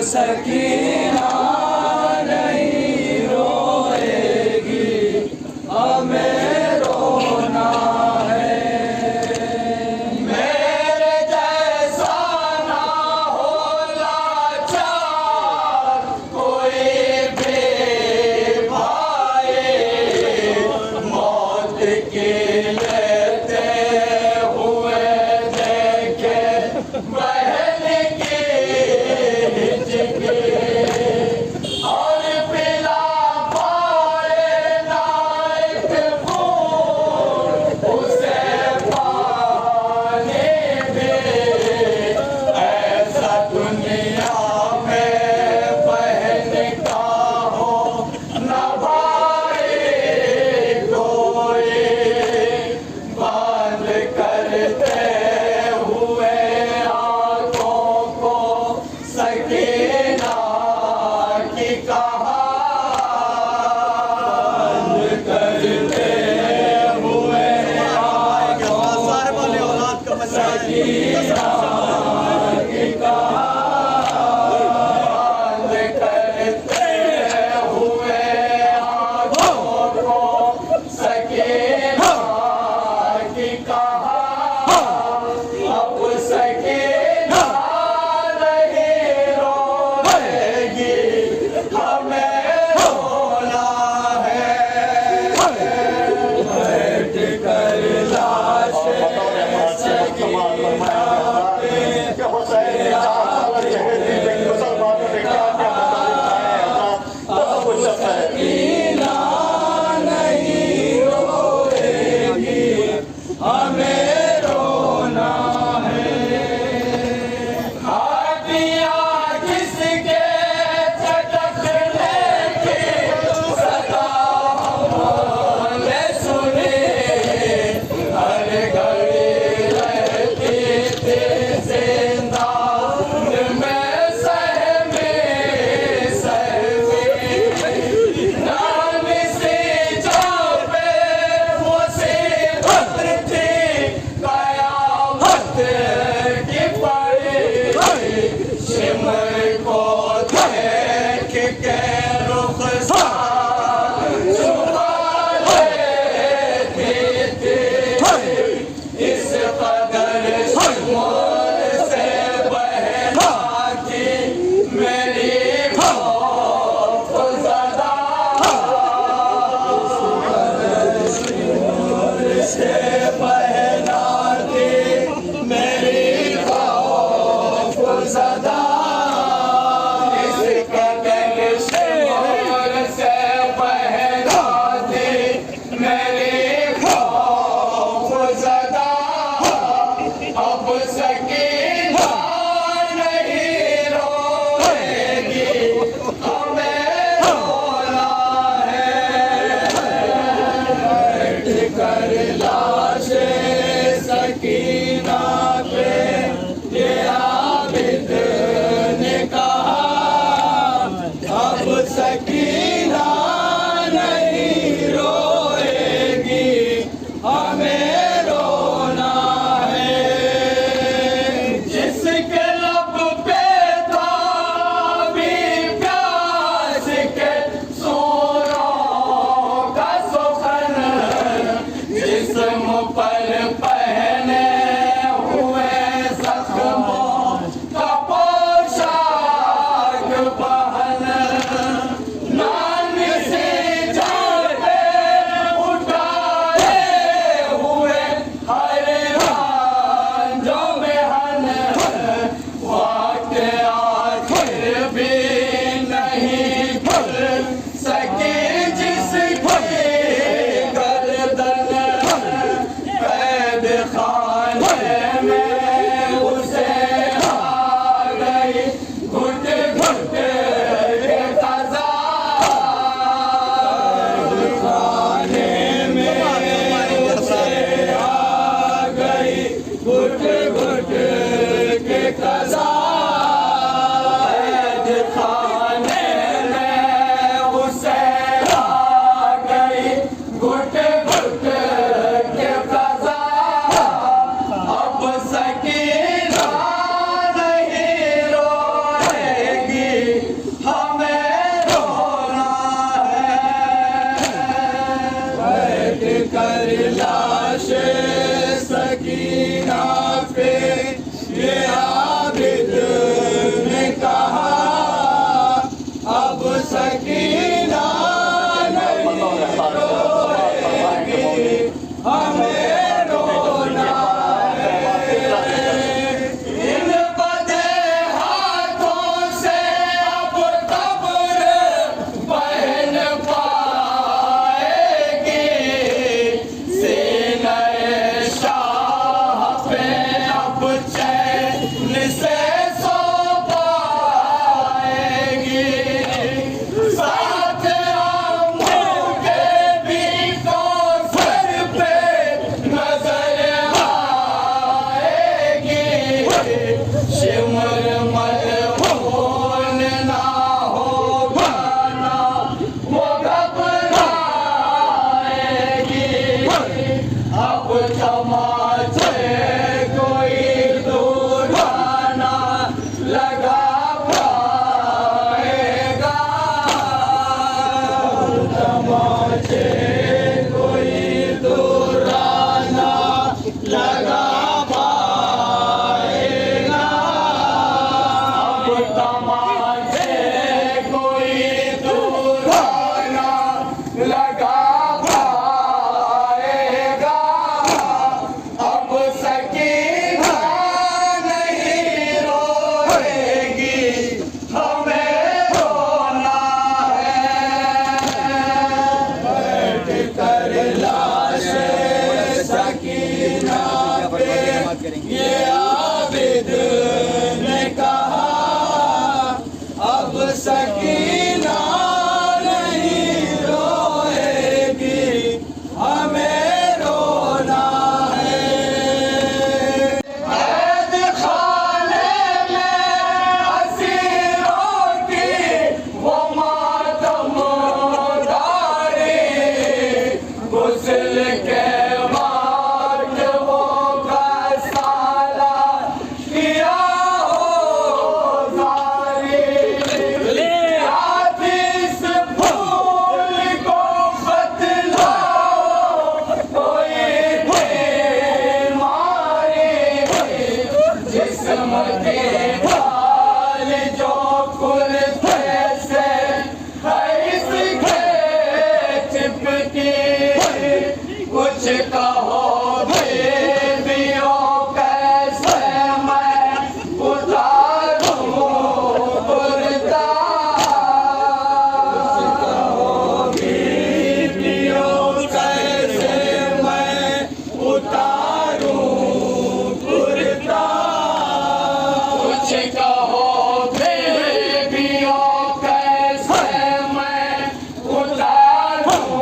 सकीना नहीं रोएगी, हमें रोना है। मेरे जैसा ना हो लाचार कोई भी भाई, मौत की लेते हुए देखे बहन की और पिला पाए नाइट फूल उसे पानी भी, ऐसा दुनिया में बहन का हो न भाई कोई, बंद करते हुए आंखों को सकीना की कहा, बंद करते हुए आंखों को सकीना की कहा, बंद करते हुए आंखों को सकीना की कहा, अब सकीना नहीं रोएगी, हमें रोना है। बैठ कर लाश सकीना पे अब सकीना नहीं रोएगी, हमें रोना है। हाथियाँ जिसके चटकने की सदा हमने सुनी, हर घड़ी रहती थी जिंदान में सहमी सहमी, नानी सी जान पे मुसीबत थी, कयामत की पड़ी, सिमर को सकीना नहीं रोएगी, हमें रोना है। कैद खाने में असीरों की वो मातमदारी, गुस्ल के बाद वो गसाला किया हो जारी। इस फूल को बतलाओ कोई बीमारी, जिस्म के बाल जो खुलते से है इसके चिपकी। कुछ कहो बीवियों कैसे मैं उतारूं कुर्ता, कैसे मैं उतारूं कुर्ता। कुछ कहो बेबियों कैसे मैं उतारूं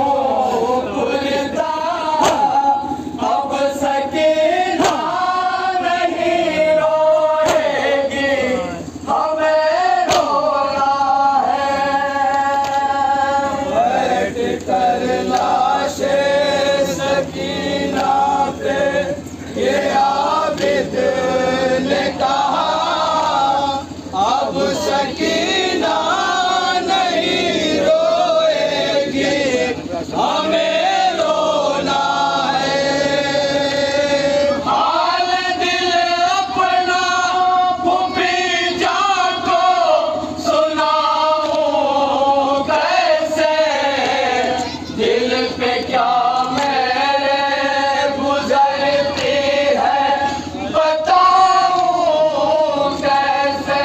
कुर्ता। अब सकीना नहीं रोएगी, हमें रोना है। बैठ कर लाशे सकीना पे ये आबिद ने कहा, अब सकीना नहीं रोएगी, हमें रोना है। हाल दिल अपना भतीजा को सुनाऊं कैसे, दिल पे क्या मेरे गुजरती है बताऊं कैसे।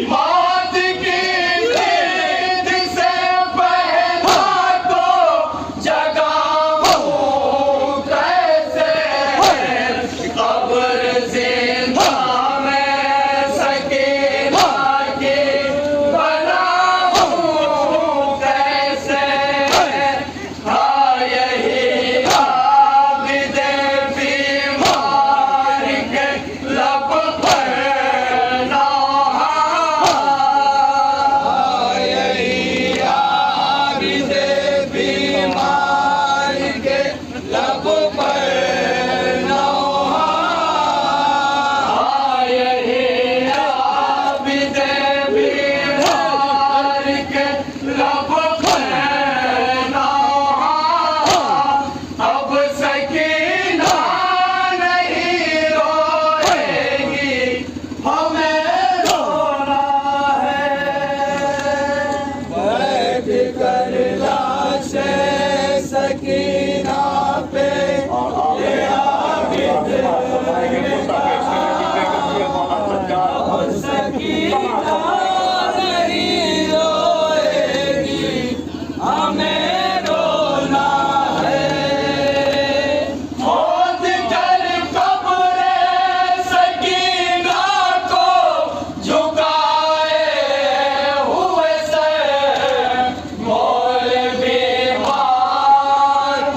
मौत की नींद से पहला को जगाऊं कैसे, कब्र जिंदा में सकीना की बनाऊं कैसे। हाँ यही आबिद बीमार के लब पर नौहा, यही आबिद बीमार के लब पर नौहा। यही आबिद बीमार के लब पर नौहा। अब सकीना नहीं रोएगी, हमें रोना है। बैठ कर लाशे सकीना पे ये आबिद सकीना नहीं रोएगी, हमें रोना है। खोद कर कब्र सकीना को झुकाए हुए से, मोल बीमार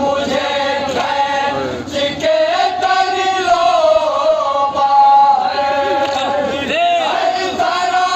मुझे खींच के कर लो बाहर। जरा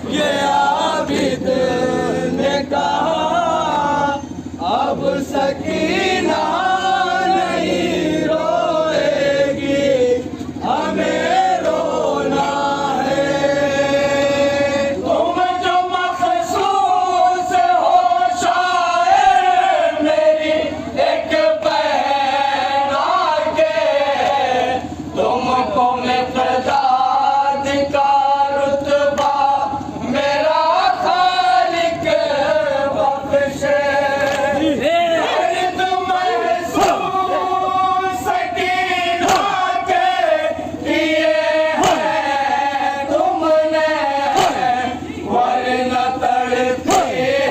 ये आबिद ने कहा अब सकीना नहीं रोएगी, हमें रोना है। तुम जो मखसूस हो शायर मेरी एक बहन आके, तुमको मिक़दाद का रुतबा मेरा खालिक बख्शे। दर्द महसूस सकीना के किए हैं तुमने, वरना तड़पी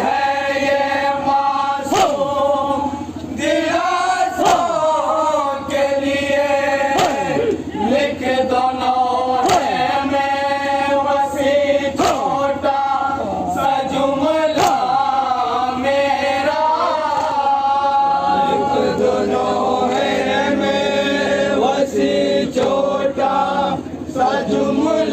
है ये मासूम दिलासों के लिए। लिख दो नौहे में वसी छोटा सा जुमला मेरा, लिख दो नौहे में वसी छोटा सा जुमला